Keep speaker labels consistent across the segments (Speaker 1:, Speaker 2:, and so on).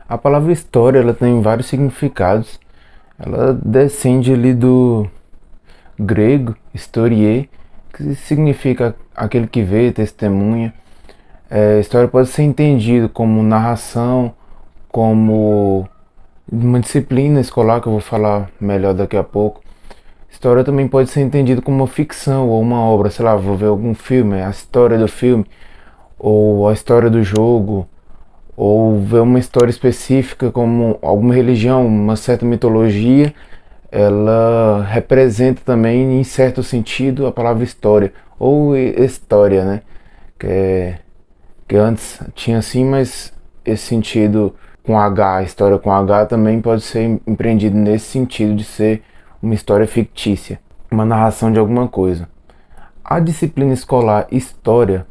Speaker 1: A palavra história, ela tem vários significados. Ela descende ali do grego, historie, que significa aquele que vê, testemunha. História pode ser entendido como narração, como uma disciplina escolar, que eu vou falar melhor daqui a pouco. História também pode ser entendido como uma ficção ou uma obra, sei lá, vou ver algum filme, a história do filme, ou a história do jogo, ou ver uma história específica como alguma religião, uma certa mitologia, ela representa também, em certo sentido, a palavra história, ou história, né? Que, que antes tinha assim, mas esse sentido com H, história com H, também pode ser empreendido nesse sentido de ser uma história fictícia, uma narração de alguma coisa. A disciplina escolar História,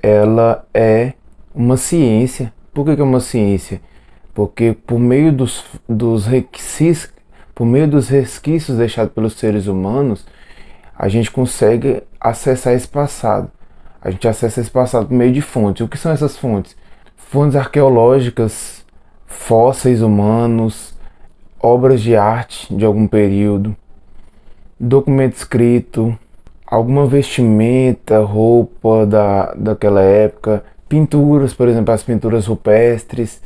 Speaker 1: ela é uma ciência. Por que é uma ciência? Porque por meio dos resquícios deixados pelos seres humanos, a gente consegue acessar esse passado. A gente acessa esse passado por meio de fontes. O que são essas fontes? Fontes arqueológicas, fósseis humanos, obras de arte de algum período, documento escrito, alguma vestimenta, roupa daquela época, pinturas, por exemplo, as pinturas rupestres,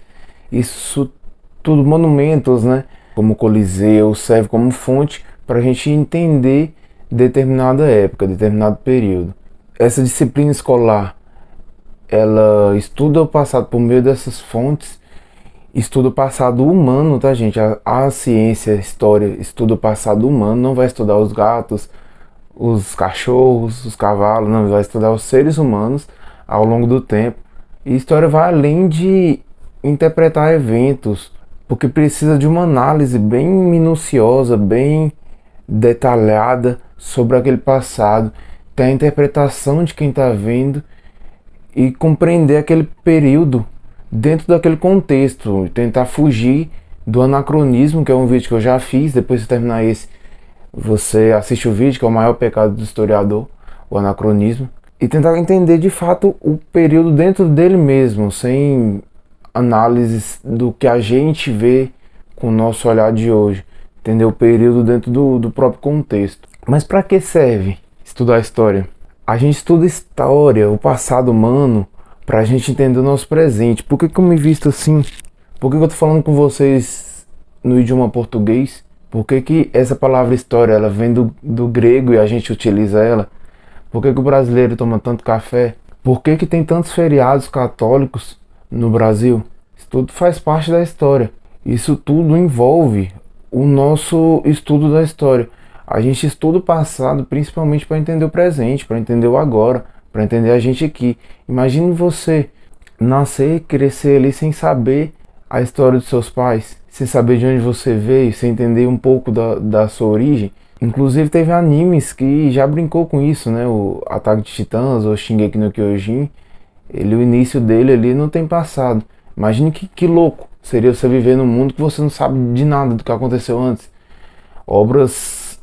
Speaker 1: isso tudo monumentos, né? Como o Coliseu, serve como fonte para a gente entender determinada época, determinado período. Essa disciplina escolar, ela estuda o passado por meio dessas fontes, estuda o passado humano, tá, gente? A ciência, a história, estuda o passado humano, não vai estudar os gatos, os cachorros, os cavalos, não, vai estudar os seres humanos ao longo do tempo. E a história vai além de interpretar eventos, porque precisa de uma análise bem minuciosa, bem detalhada sobre aquele passado, ter a interpretação de quem está vendo e compreender aquele período dentro daquele contexto, tentar fugir do anacronismo, que é um vídeo que eu já fiz. Depois de terminar esse, você assiste o vídeo, que é o maior pecado do historiador, o anacronismo, e tentar entender de fato o período dentro dele mesmo, sem análises do que a gente vê com o nosso olhar de hoje. Entender o período dentro do próprio contexto. Mas para que serve estudar a história? A gente estuda história, o passado humano, para a gente entender o nosso presente. Por que eu me visto assim? Por que eu tô falando com vocês no idioma português? Por que essa palavra história, ela vem do grego e a gente utiliza ela? Por que o brasileiro toma tanto café? Por que tem tantos feriados católicos no Brasil? Isso tudo faz parte da história. Isso tudo envolve o nosso estudo da história. A gente estuda o passado principalmente para entender o presente, para entender o agora, para entender a gente aqui. Imagine você nascer, crescer ali sem saber a história dos seus pais, sem saber de onde você veio, sem entender um pouco da sua origem. Inclusive teve animes que já brincou com isso, né? O Ataque de Titãs ou Shingeki no Kyojin, o início dele ali não tem passado. Imagine que louco seria você viver num mundo que você não sabe de nada do que aconteceu antes. Obras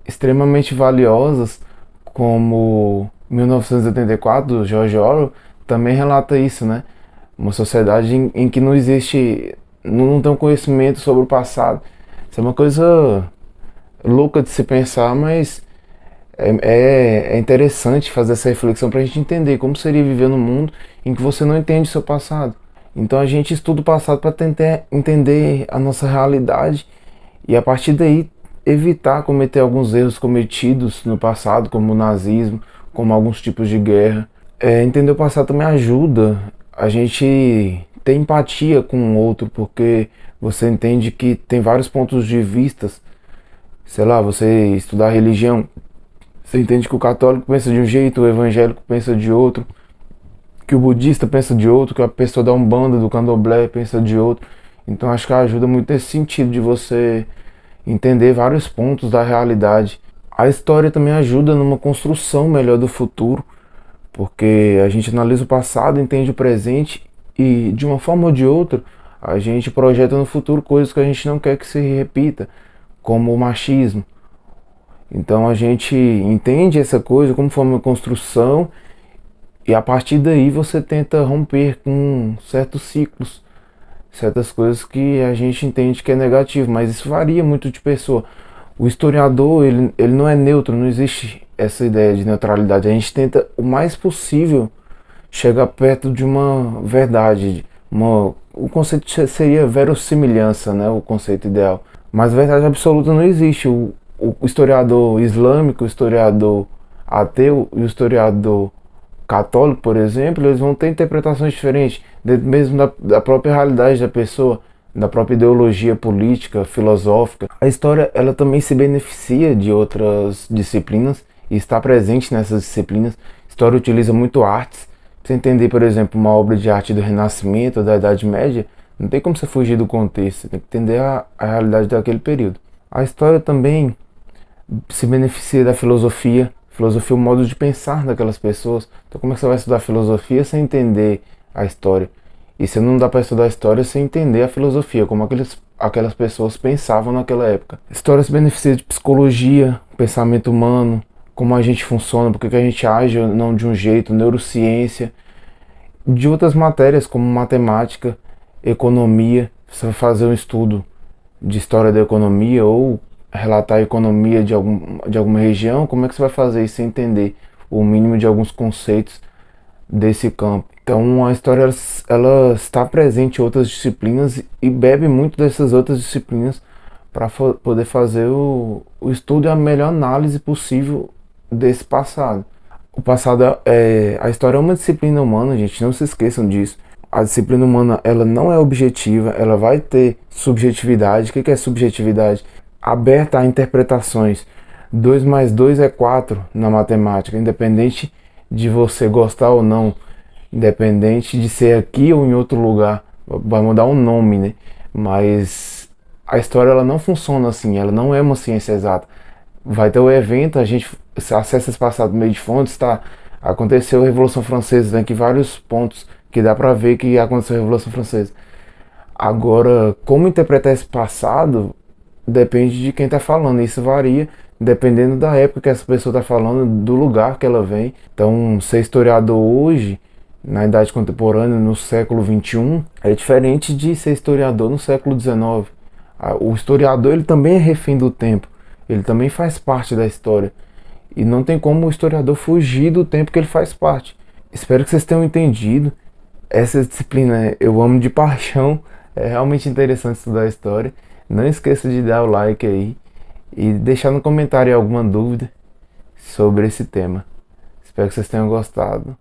Speaker 1: extremamente valiosas, como 1984, do George Orwell, também relata isso, né? Uma sociedade em que não existe, não tem um conhecimento sobre o passado. Isso é uma coisa louca de se pensar, mas é interessante fazer essa reflexão para a gente entender como seria viver num mundo em que você não entende o seu passado. Então a gente estuda o passado para tentar entender a nossa realidade e a partir daí evitar cometer alguns erros cometidos no passado, como o nazismo, como alguns tipos de guerra. Entender o passado também ajuda a gente ter empatia com o outro, porque você entende que tem vários pontos de vista. Sei lá, você estudar religião, você entende que o católico pensa de um jeito, o evangélico pensa de outro, que o budista pensa de outro, que a pessoa da Umbanda, do Candomblé pensa de outro. Então acho que ajuda muito nesse sentido de você entender vários pontos da realidade. A história também ajuda numa construção melhor do futuro, porque a gente analisa o passado, entende o presente e de uma forma ou de outra a gente projeta no futuro coisas que a gente não quer que se repita, como o machismo. Então a gente entende essa coisa como forma de construção e a partir daí você tenta romper com certos ciclos, certas coisas que a gente entende que é negativo, mas isso varia muito de pessoa. O historiador, ele não é neutro, não existe essa ideia de neutralidade. A gente tenta o mais possível chegar perto de uma verdade, o conceito seria verossimilhança, né, o conceito ideal. Mas verdade absoluta não existe. O historiador islâmico, o historiador ateu e o historiador católico, por exemplo, eles vão ter interpretações diferentes, dentro mesmo da própria realidade da pessoa, da própria ideologia política, filosófica. A história, ela também se beneficia de outras disciplinas e está presente nessas disciplinas. A história utiliza muito artes. Pra você entender, por exemplo, uma obra de arte do Renascimento, da Idade Média, não tem como você fugir do contexto, você tem que entender a realidade daquele período. A história também se beneficia da filosofia. Filosofia é o modo de pensar daquelas pessoas. Então como é que você vai estudar filosofia sem entender a história? E você não dá para estudar a história sem entender a filosofia, como aquelas pessoas pensavam naquela época. A história se beneficia de psicologia, pensamento humano, como a gente funciona, porque que a gente age ou não de um jeito, neurociência, de outras matérias como matemática, economia. Você vai fazer um estudo de história da economia ou relatar a economia de alguma região, como é que você vai fazer isso sem entender o mínimo de alguns conceitos desse campo? Então a história ela está presente em outras disciplinas e bebe muito dessas outras disciplinas para poder fazer o estudo e a melhor análise possível desse passado. O passado a história é uma disciplina humana, gente, não se esqueçam disso. A disciplina humana, ela não é objetiva, ela vai ter subjetividade. O que é subjetividade? Aberta a interpretações. 2 mais 2 é 4 na matemática, independente de você gostar ou não, independente de ser aqui ou em outro lugar, vai mudar o nome, né? Mas a história, ela não funciona assim, ela não é uma ciência exata. Vai ter o evento, a gente acessa esse passado por meio de fontes, tá? Aconteceu a Revolução Francesa, tem aqui vários pontos que dá pra ver que aconteceu a Revolução Francesa. Agora, como interpretar esse passado depende de quem tá falando, isso varia dependendo da época que essa pessoa tá falando, do lugar que ela vem. Então, ser historiador hoje, na idade contemporânea, no século XXI, é diferente de ser historiador no século XIX. O historiador, ele também é refém do tempo, ele também faz parte da história. E não tem como o historiador fugir do tempo que ele faz parte. Espero que vocês tenham entendido. Essa disciplina eu amo de paixão. É realmente interessante estudar a história. Não esqueça de dar o like aí e deixar no comentário alguma dúvida sobre esse tema. Espero que vocês tenham gostado.